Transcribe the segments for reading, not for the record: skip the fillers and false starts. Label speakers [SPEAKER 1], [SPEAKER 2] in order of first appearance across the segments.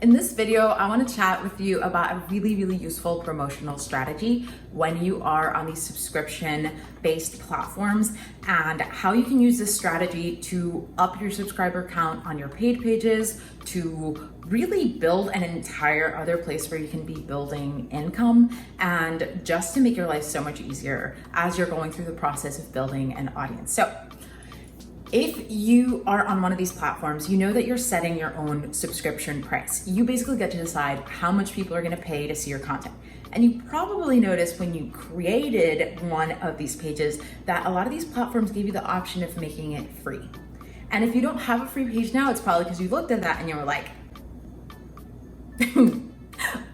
[SPEAKER 1] In this video, I want to chat with you about a really useful promotional strategy when you are on these subscription-based platforms and how you can use this strategy to up your subscriber count on your paid pages, to really build an entire other place where you can be building income, and just to make your life so much easier as you're going through the process of building an audience. So, if you are on one of these platforms, you know that you're setting your own subscription price. You basically get to decide how much people are going to pay to see your content. And you probably noticed when you created one of these pages that a lot of these platforms give you the option of making it free. And if you don't have a free page now, it's probably because you looked at that and you were like,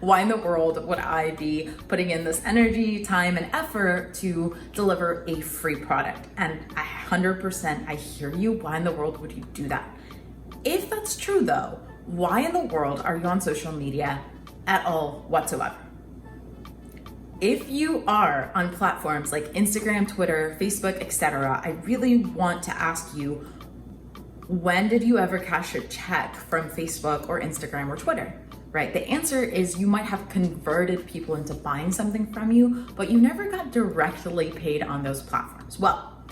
[SPEAKER 1] why in the world would I be putting in this energy, time, and effort to deliver a free product? And 100% I hear you. Why in the world would you do that? If that's true though, why in the world are you on social media at all whatsoever? If you are on platforms like Instagram, Twitter, Facebook, etc., I really want to ask you, when did you ever cash a check from Facebook or Instagram or Twitter? Right? The answer is you might have converted people into buying something from you, but you never got directly paid on those platforms. Well,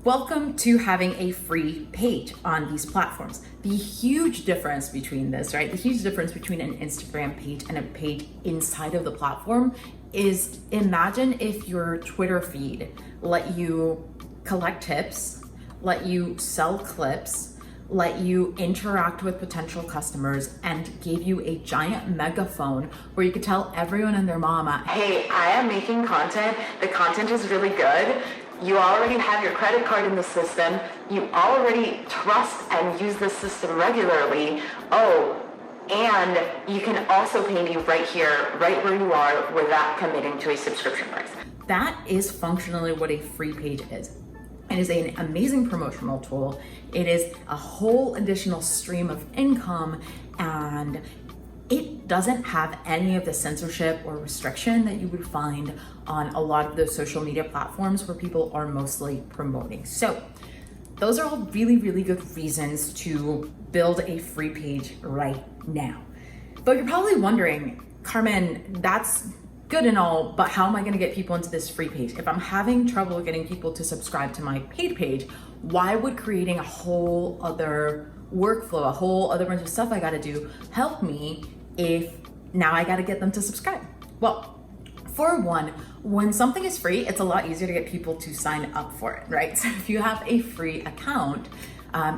[SPEAKER 1] welcome to having a free page on these platforms. The huge difference between this, right? The huge difference between an Instagram page and a page inside of the platform is, imagine if your Twitter feed let you collect tips, let you sell clips, let you interact with potential customers, and gave you a giant megaphone where you could tell everyone and their mama, hey, I am making content. The content is really good. You already have your credit card in the system. You already trust and use the system regularly. Oh, and you can also pay me right here, right where you are, without committing to a subscription price. That is functionally what a free page is. It is an amazing promotional tool. It is a whole additional stream of income, and it doesn't have any of the censorship or restriction that you would find on a lot of those social media platforms where people are mostly promoting. So those are all really good reasons to build a free page right now. But you're probably wondering, Carmen, that's good and all, but how am I going to get people into this free page? If I'm having trouble getting people to subscribe to my paid page, why would creating a whole other workflow, a whole other bunch of stuff I got to do help me if now I got to get them to subscribe? Well, for one, when something is free, it's a lot easier to get people to sign up for it, right? So if you have a free account,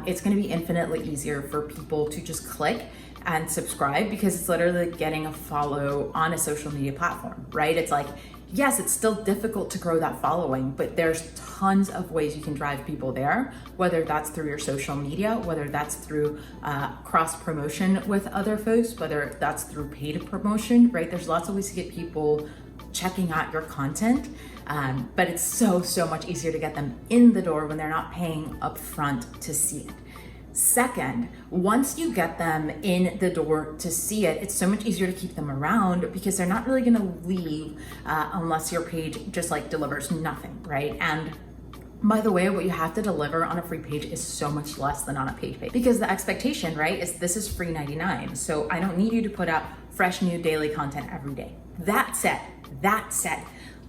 [SPEAKER 1] it's going to be infinitely easier for people to just click and subscribe, because it's literally getting a follow on a social media platform, right? It's like, yes, it's still difficult to grow that following, but there's tons of ways you can drive people there, whether that's through your social media, whether that's through cross promotion with other folks, whether that's through paid promotion, right? There's lots of ways to get people checking out your content, but it's so much easier to get them in the door when they're not paying upfront to see it. Second, once you get them in the door to see it, it's so much easier to keep them around because they're not really going to leave unless your page just like delivers nothing, right? And by the way, what you have to deliver on a free page is so much less than on a paid page, because the expectation, right, is this is free 99. So I don't need you to put out fresh new daily content every day. That said,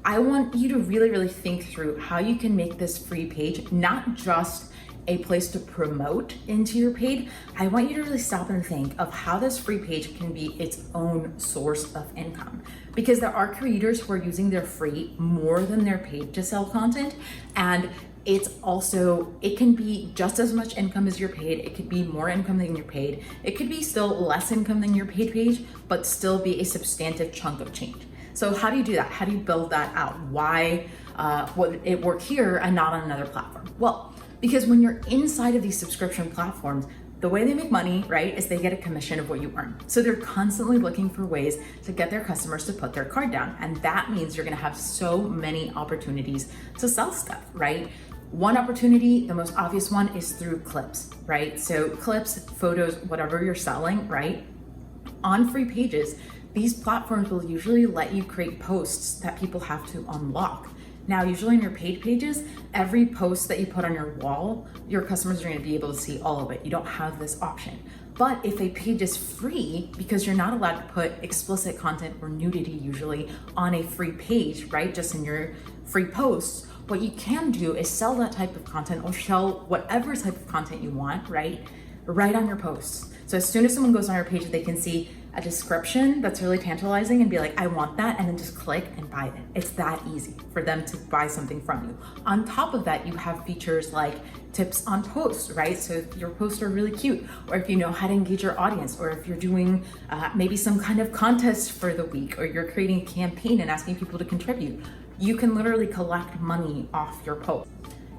[SPEAKER 1] I want you to really think through how you can make this free page not just a place to promote into your paid. I want you to really stop and think of how this free page can be its own source of income, because there are creators who are using their free more than their paid to sell content, and it can be just as much income as your paid. It could be more income than your paid. It could be still less income than your paid page, but still be a substantive chunk of change. So how do you do that? How do you build that out? Why would it work here and not on another platform? Well, because when you're inside of these subscription platforms, the way they make money, right, is they get a commission of what you earn. So they're constantly looking for ways to get their customers to put their card down. And that means you're gonna have so many opportunities to sell stuff, right? One opportunity, the most obvious one, is through clips, right? So clips, photos, whatever you're selling, right? On free pages, these platforms will usually let you create posts that people have to unlock. Now, usually in your paid pages, every post that you put on your wall, your customers are going to be able to see all of it. You don't have this option. But if a page is free, because you're not allowed to put explicit content or nudity usually on a free page, right? Just in your free posts, what you can do is sell that type of content or sell whatever type of content you want, right on your posts. So as soon as someone goes on your page, they can see a description that's really tantalizing and be like, I want that, and then just click and buy it. It's that easy for them to buy something from you. On top of that, you have features like tips on posts, right? So if your posts are really cute, or if you know how to engage your audience, or if you're doing maybe some kind of contest for the week, or you're creating a campaign and asking people to contribute, you can literally collect money off your post.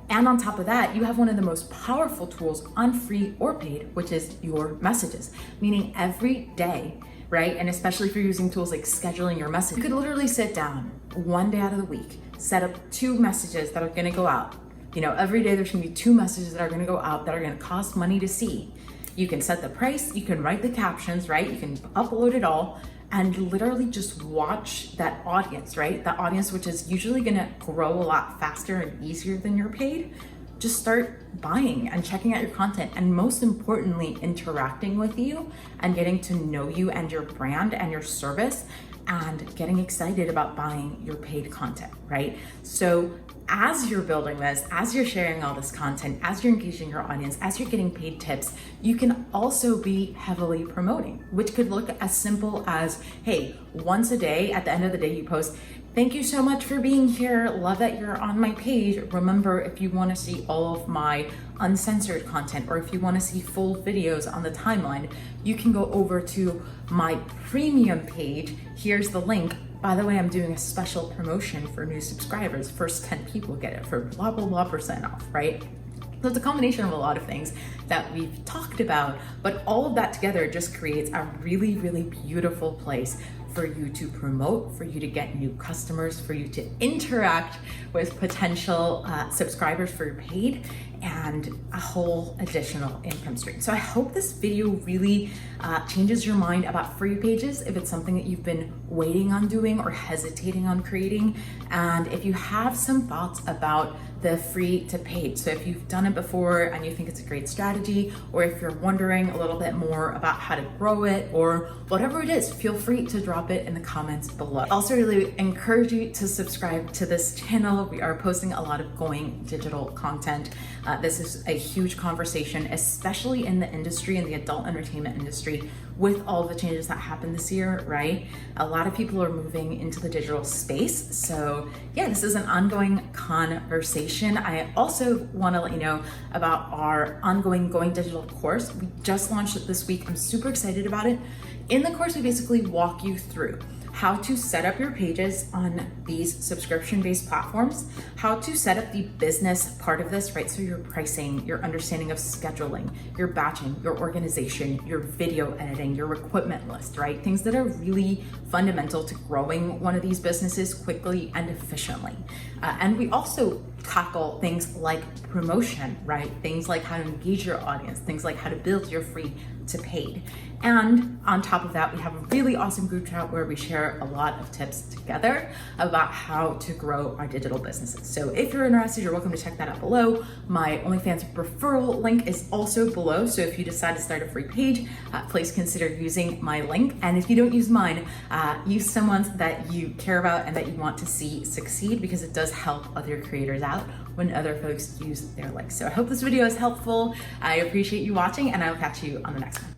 [SPEAKER 1] And on top of that, you have one of the most powerful tools on free or paid, which is your messages. Meaning every day, right? And especially if you're using tools like scheduling your message, you could literally sit down one day out of the week, set up 2 messages that are gonna go out. You know, every day there's gonna be 2 messages that are gonna go out that are gonna cost money to see. You can set the price, you can write the captions, right? You can upload it all and literally just watch that audience, right? That audience, which is usually gonna grow a lot faster and easier than your paid, just start buying and checking out your content, and most importantly, interacting with you and getting to know you and your brand and your service, and getting excited about buying your paid content, right? So as you're building this, as you're sharing all this content, as you're engaging your audience, as you're getting paid tips, you can also be heavily promoting, which could look as simple as, hey, once a day, at the end of the day, you post, thank you so much for being here. Love that you're on my page. Remember, if you want to see all of my uncensored content, or if you want to see full videos on the timeline, you can go over to my premium page. Here's the link. By the way, I'm doing a special promotion for new subscribers. First 10 people get it for blah, blah, blah % off, right? So it's a combination of a lot of things that we've talked about, but all of that together just creates a really, really beautiful place for you to promote, for you to get new customers, for you to interact with potential subscribers for your paid, and a whole additional income stream. So I hope this video really changes your mind about free pages, if it's something that you've been waiting on doing or hesitating on creating. And if you have some thoughts about the free to paid, so if you've done it before and you think it's a great strategy, or if you're wondering a little bit more about how to grow it, or whatever it is, feel free to drop it in the comments below. I also really encourage you to subscribe to this channel. We are posting a lot of going digital content. This is a huge conversation, especially in the industry, in the adult entertainment industry, with all the changes that happened this year, right? A lot of people are moving into the digital space. So yeah, this is an ongoing conversation. I also want to let you know about our ongoing Going Digital course. We just launched it this week. I'm super excited about it. In the course, we basically walk you through how to set up your pages on these subscription-based platforms, how to set up the business part of this, right? So your pricing, your understanding of scheduling, your batching, your organization, your video editing, your equipment list, right? Things that are really fundamental to growing one of these businesses quickly and efficiently. And we also tackle things like promotion, right? Things like how to engage your audience, things like how to build your free to paid. And on top of that, we have a really awesome group chat where we share a lot of tips together about how to grow our digital businesses. So if you're interested, you're welcome to check that out below. My OnlyFans referral link is also below. So if you decide to start a free page, please consider using my link. And if you don't use mine, use someone's that you care about and that you want to see succeed, because it does help other creators out when other folks use their links. So I hope this video is helpful. I appreciate you watching, and I will catch you on the next one.